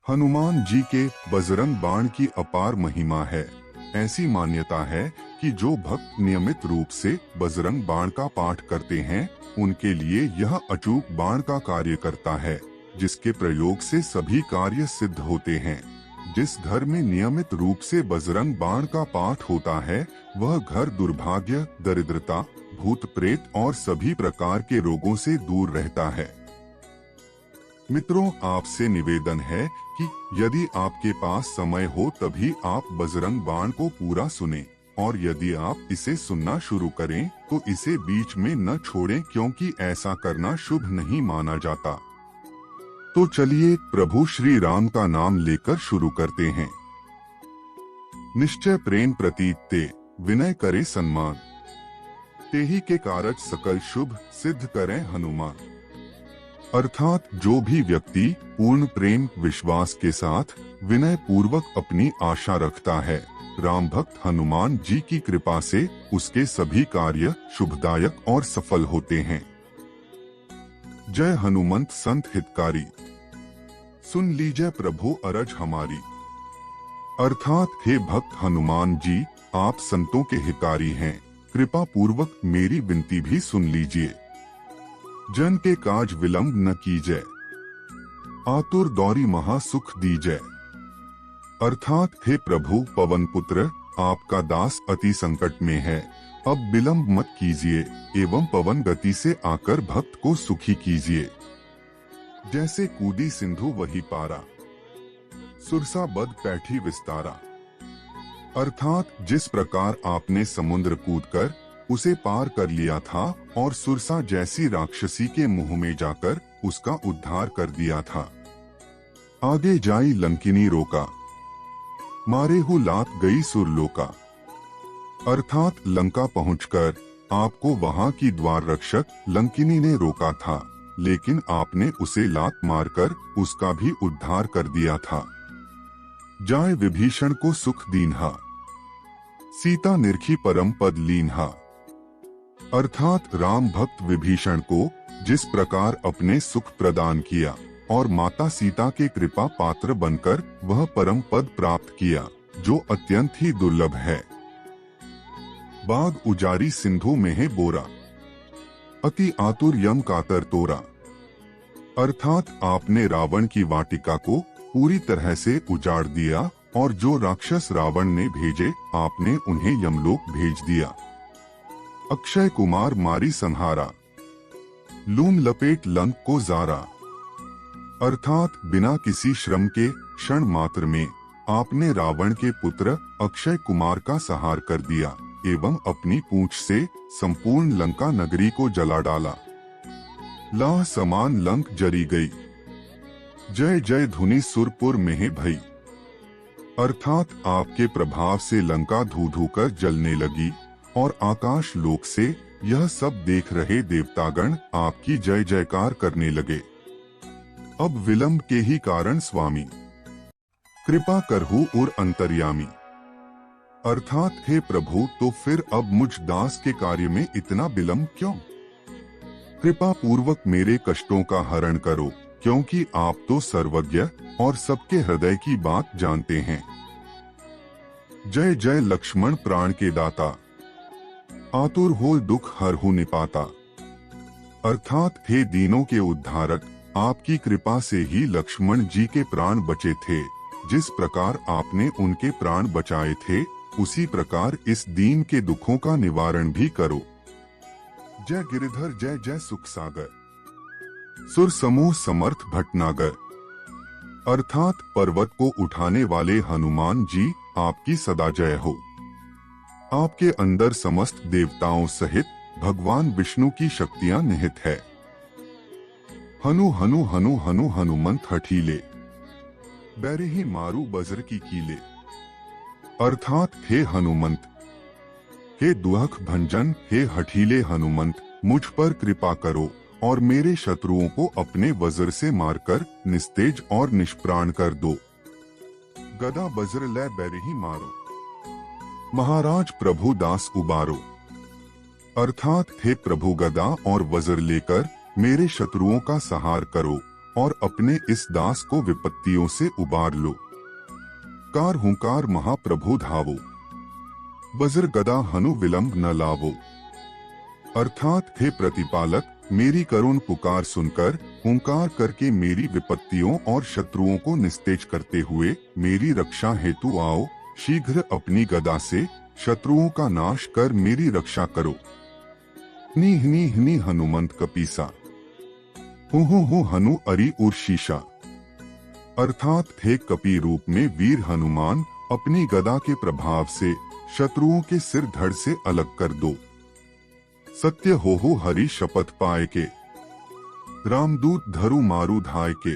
हनुमान जी के बजरंग बाण की अपार महिमा है। ऐसी मान्यता है कि जो भक्त नियमित रूप से बजरंग बाण का पाठ करते हैं, उनके लिए यह अचूक बाण का कार्य करता है, जिसके प्रयोग से सभी कार्य सिद्ध होते हैं। जिस घर में नियमित रूप से बजरंग बाण का पाठ होता है, वह घर दुर्भाग्य, दरिद्रता, भूत प्रेत और सभी प्रकार के रोगों से दूर रहता है। मित्रों, आपसे निवेदन है कि यदि आपके पास समय हो तभी आप बजरंग बाण को पूरा सुनें, और यदि आप इसे सुनना शुरू करें तो इसे बीच में न छोड़ें, क्योंकि ऐसा करना शुभ नहीं माना जाता। तो चलिए प्रभु श्री राम का नाम लेकर शुरू करते हैं। निश्चय प्रेम प्रतीत ते, विनय करे सन्मान, तेहि के कारज सकल शुभ सिद्ध करें हनुमान। अर्थात जो भी व्यक्ति पूर्ण प्रेम विश्वास के साथ विनय पूर्वक अपनी आशा रखता है, राम भक्त हनुमान जी की कृपा से उसके सभी कार्य शुभदायक और सफल होते हैं। जय हनुमंत संत हितकारी, सुन लीजिए प्रभु अरज हमारी। अर्थात हे भक्त हनुमान जी, आप संतों के हितकारी हैं, कृपा पूर्वक मेरी विनती भी सुन लीजिए। जन के काज विलंब न कीजिए, आतुर दौरी महा सुख दीजिए। अर्थात हे प्रभु पवन पुत्र, आपका दास अति संकट में है, अब विलंब मत कीजिए एवं पवन गति से आकर भक्त को सुखी कीजिए। जैसे कूदी सिंधु वही पारा, सुरसा बद पैठी विस्तारा। अर्थात जिस प्रकार आपने समुद्र कूदकर उसे पार कर लिया था और सुरसा जैसी राक्षसी के मुंह में जाकर उसका उद्धार कर दिया था। आगे जाई लंकिनी रोका, मारे हु लात गई सुरलोका। अर्थात लंका पहुंचकर आपको वहां की द्वार रक्षक लंकिनी ने रोका था, लेकिन आपने उसे लात मारकर उसका भी उद्धार कर दिया था। जाए विभीषण को सुख दीन्हा, सीता निरखी परम पद लीन्हा। अर्थात राम भक्त विभीषण को जिस प्रकार अपने सुख प्रदान किया और माता सीता के कृपा पात्र बनकर वह परम पद प्राप्त किया, जो अत्यंत ही दुर्लभ है। बाग उजारी सिंधु में है बोरा, अति आतुर यम कातर तोरा। अर्थात आपने रावण की वाटिका को पूरी तरह से उजाड़ दिया और जो राक्षस रावण ने भेजे आपने उन्हें यमलोक भेज दिया। अक्षय कुमार मारी संहारा, लूम लपेट लंक को जारा। अर्थात बिना किसी श्रम के क्षण मात्र में आपने रावण के पुत्र अक्षय कुमार का संहार कर दिया एवं अपनी पूंछ से संपूर्ण लंका नगरी को जला डाला। लाह समान लंक जरी गई, जय जय धुनि सुरपुर में भई। अर्थात आपके प्रभाव से लंका धू धू कर जलने लगी और आकाश लोक से यह सब देख रहे देवतागण आपकी जय जयकार करने लगे। अब विलंब के ही कारण स्वामी, कृपा करहु और अंतर्यामी। अर्थात हे प्रभु, तो फिर अब मुझ दास के कार्य में इतना विलंब क्यों? कृपा पूर्वक मेरे कष्टों का हरण करो, क्योंकि आप तो सर्वज्ञ और सबके हृदय की बात जानते हैं। जय जय लक्ष्मण प्राण के दाता, आतुर हो दुख हरहु निपाता। अर्थात हे दीनों के उद्धारक, आपकी कृपा से ही लक्ष्मण जी के प्राण बचे थे। जिस प्रकार आपने उनके प्राण बचाए थे, उसी प्रकार इस दीन के दुखों का निवारण भी करो। जय गिरिधर जय जय सुख सागर, सुर समूह समर्थ भटनागर। अर्थात पर्वत को उठाने वाले हनुमान जी, आपकी सदा जय हो। आपके अंदर समस्त देवताओं सहित भगवान विष्णु की शक्तियां निहित है। हनु हनु हनु हनु हनुमंत हठीले, बैरे ही मारू बज्र की कीले। अर्थात हे हनुमंत, हे दुख भंजन, हे हठीले हनुमंत, मुझ पर कृपा करो और मेरे शत्रुओं को अपने वज्र से मारकर निस्तेज और निष्प्राण कर दो। गदा बज्र लै बैरे ही मारो, महाराज प्रभु दास उबारो। अर्थात हे प्रभु, गदा और वज्र लेकर मेरे शत्रुओं का संहार करो और अपने इस दास को विपत्तियों से उबार लो। कार हुंकार महाप्रभु धावो, वज्र गदा हनु विलंब न लावो। अर्थात हे प्रतिपालक, मेरी करुण पुकार सुनकर हुंकार करके मेरी विपत्तियों और शत्रुओं को निस्तेज करते हुए मेरी रक्षा हेतु आओ। शीघ्र अपनी गदा से शत्रुओं का नाश कर मेरी रक्षा करो। नीह नीह नी हनुमंत कपीसा, हु हनु अरि उर्शीशा। अर्थात हे कपी रूप में वीर हनुमान, अपनी गदा के प्रभाव से शत्रुओं के सिर धड़ से अलग कर दो। सत्य हो हरि शपथ पाए के, रामदूत धरु मारु धाय के।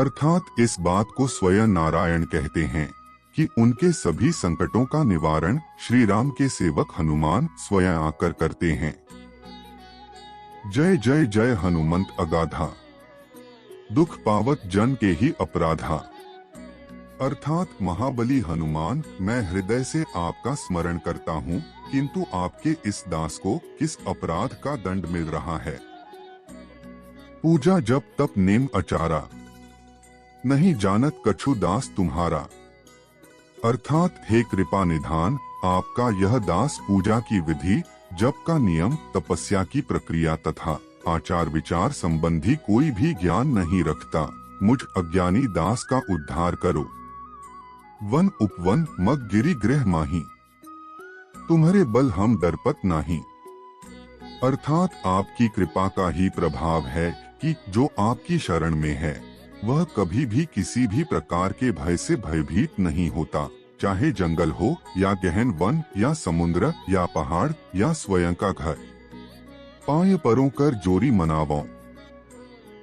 अर्थात इस बात को स्वयं नारायण कहते हैं कि उनके सभी संकटों का निवारण श्री राम के सेवक हनुमान स्वयं आकर करते हैं। जय जय जय हनुमंत अगाधा, दुख पावत जन के ही अपराधा। अर्थात महाबली हनुमान, मैं हृदय से आपका स्मरण करता हूँ, किंतु आपके इस दास को किस अपराध का दंड मिल रहा है। पूजा जप तप नेम अचारा, नहीं जानत कछु दास तुम्हारा। अर्थात हे कृपा निधान, आपका यह दास पूजा की विधि, जप का नियम, तपस्या की प्रक्रिया तथा आचार विचार संबंधी कोई भी ज्ञान नहीं रखता। मुझ अज्ञानी दास का उद्धार करो। वन उपवन मग गिरि गृह माही, तुम्हारे बल हम डरपत नाही। अर्थात आपकी कृपा का ही प्रभाव है कि जो आपकी शरण में है वह कभी भी किसी भी प्रकार के भय से भयभीत नहीं होता, चाहे जंगल हो या गहन वन या समुद्र या पहाड़ या स्वयं का घर। पाय परों कर जोरी मनावों,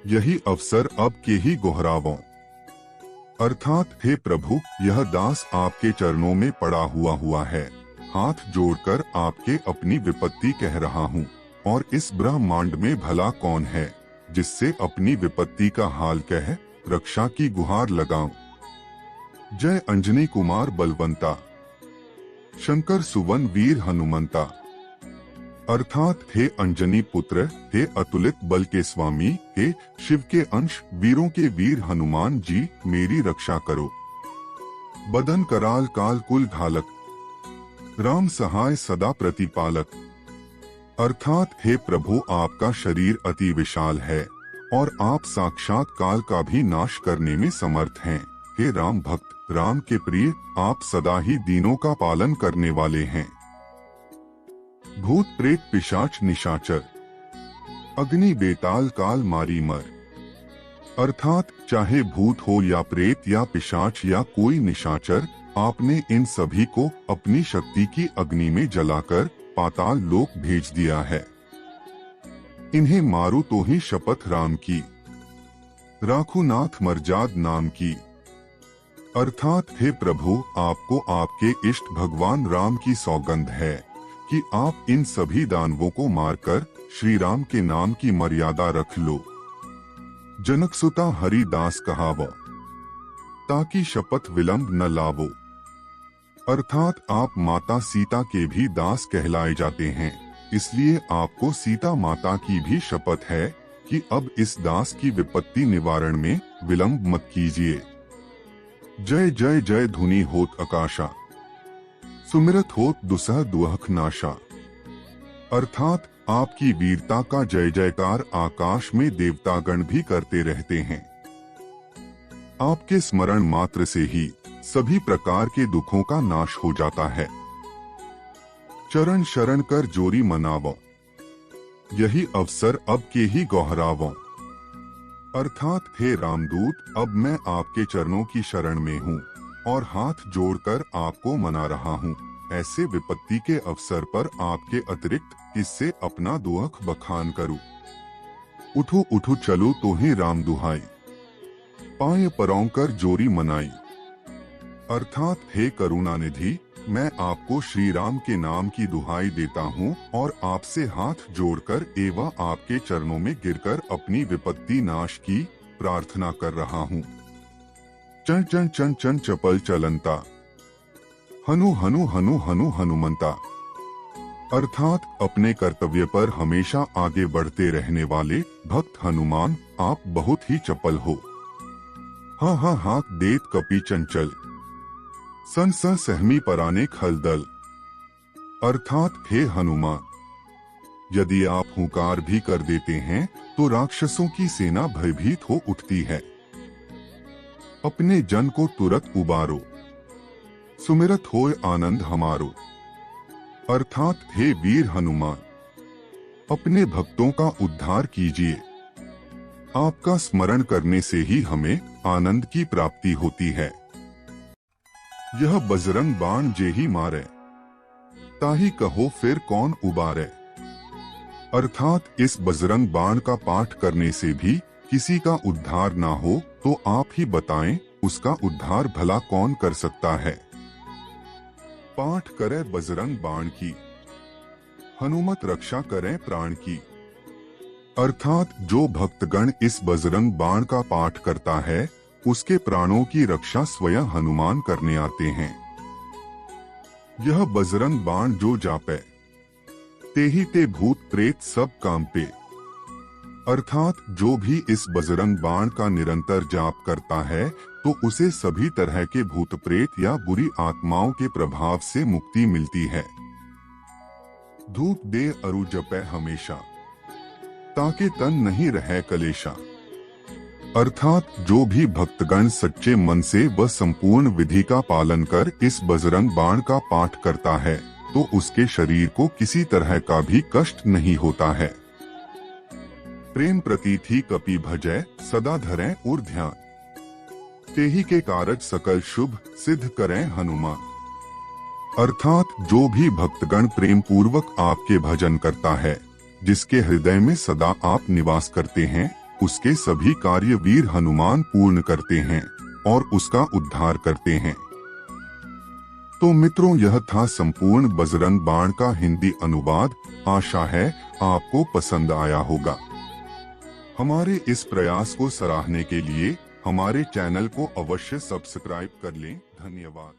यही अवसर अब के ही गोहरावों। अर्थात हे प्रभु, यह दास आपके चरणों में पड़ा हुआ है। हाथ जोड़कर आपके अपनी विपत्ति कह रहा हूँ, और इस ब्रह्मांड में भला कौन है जिससे अपनी विपत्ति का हाल कह रक्षा की गुहार लगाऊं। जय अंजनी कुमार बलवंता, शंकर सुवन वीर हनुमंता। अर्थात हे अंजनी पुत्र, हे अतुलित बल के स्वामी, हे शिव के अंश वीरों के वीर हनुमान जी, मेरी रक्षा करो। बदन कराल काल कुल घालक, राम सहाय सदा प्रतिपालक। अर्थात हे प्रभु, आपका शरीर अति विशाल है और आप साक्षात काल का भी नाश करने में समर्थ हैं। हे राम भक्त, राम के प्रिय, आप सदा ही दीनों का पालन करने वाले हैं। भूत प्रेत पिशाच निशाचर, अग्नि बेताल काल मारी मर। अर्थात चाहे भूत हो या प्रेत या पिशाच या कोई निशाचर, आपने इन सभी को अपनी शक्ति की अग्नि में जलाकर पाताल लोक भेज दिया है। इन्हें मारो तो ही शपथ राम की, राखू नाथ मर्जाद नाम की। अर्थात हे प्रभु, आपको आपके इष्ट भगवान राम की सौगंध है कि आप इन सभी दानवों को मारकर श्री राम के नाम की मर्यादा रख लो। जनकसुता हरिदास कहावो, ताकि शपथ विलंब न लावो। अर्थात आप माता सीता के भी दास कहलाए जाते हैं, इसलिए आपको सीता माता की भी शपथ है कि अब इस दास की विपत्ति निवारण में विलंब मत कीजिए। जय जय जय धुनि होत आकाशा, सुमिरत होत दुसह दुहख नाशा। अर्थात आपकी वीरता का जय जयकार आकाश में देवतागण भी करते रहते हैं। आपके स्मरण मात्र से ही सभी प्रकार के दुखों का नाश हो जाता है। चरण शरण कर जोरी मनावो, यही अवसर अब के ही गौहरावो। अर्थात हे रामदूत, अब मैं आपके चरणों की शरण में हूँ और हाथ जोड़कर आपको मना रहा हूँ। ऐसे विपत्ति के अवसर पर आपके अतिरिक्त किससे अपना दुख बखान करूँ। उठो उठो चलो तो ही राम दुहाई, पाए परों कर जोरी मनाई। अर्थात हे करुणा निधि, मैं आपको श्री राम के नाम की दुहाई देता हूँ और आपसे हाथ जोड़कर एवं आपके चरणों में गिरकर अपनी विपत्ति नाश की प्रार्थना कर रहा हूँ। चन चन चन चन चपल चलंता, हनु हनु हनु हनु हनुमंता। अर्थात अपने कर्तव्य पर हमेशा आगे बढ़ते रहने वाले भक्त हनुमान, आप बहुत ही चपल हो। हाँ देत कपि चंचल, सन सहमी पराने खलदल। अर्थात हे हनुमान, यदि आप हुंकार भी कर देते हैं तो राक्षसों की सेना भयभीत हो उठती है। अपने जन को तुरंत उबारो, सुमिरत होए आनंद हमारो। अर्थात हे वीर हनुमान, अपने भक्तों का उद्धार कीजिए। आपका स्मरण करने से ही हमें आनंद की प्राप्ति होती है। यह बजरंग बाण जे ही मारे, ताही कहो फिर कौन उबारे। अर्थात इस बजरंग बाण का पाठ करने से भी किसी का उद्धार ना हो तो आप ही बताएं उसका उद्धार भला कौन कर सकता है। पाठ करे बजरंग बाण की, हनुमत रक्षा करें प्राण की। अर्थात जो भक्तगण इस बजरंग बाण का पाठ करता है उसके प्राणों की रक्षा स्वयं हनुमान करने आते हैं। यह बजरंग बाण जो जापे, तेहि ते भूत प्रेत सब कांपे। अर्थात जो भी इस बजरंग बाण का निरंतर जाप करता है तो उसे सभी तरह के भूत प्रेत या बुरी आत्माओं के प्रभाव से मुक्ति मिलती है। धूप दे अरु जपे हमेशा, ताकि तन नहीं रहे कलेशा। अर्थात जो भी भक्तगण सच्चे मन से व संपूर्ण विधि का पालन कर इस बजरंग बाण का पाठ करता है तो उसके शरीर को किसी तरह का भी कष्ट नहीं होता है। प्रेम प्रतीति कपि भजै, सदा धरें और ध्यान। तेहि के कारज सकल शुभ, सिद्ध करें हनुमान। अर्थात जो भी भक्तगण प्रेम पूर्वक आपके भजन करता है, जिसके हृदय में सदा आप निवास करते हैं, उसके सभी कार्य वीर हनुमान पूर्ण करते हैं और उसका उद्धार करते हैं। तो मित्रों, यह था संपूर्ण बजरंग बाण का हिंदी अनुवाद। आशा है आपको पसंद आया होगा। हमारे इस प्रयास को सराहने के लिए हमारे चैनल को अवश्य सब्सक्राइब कर लें। धन्यवाद।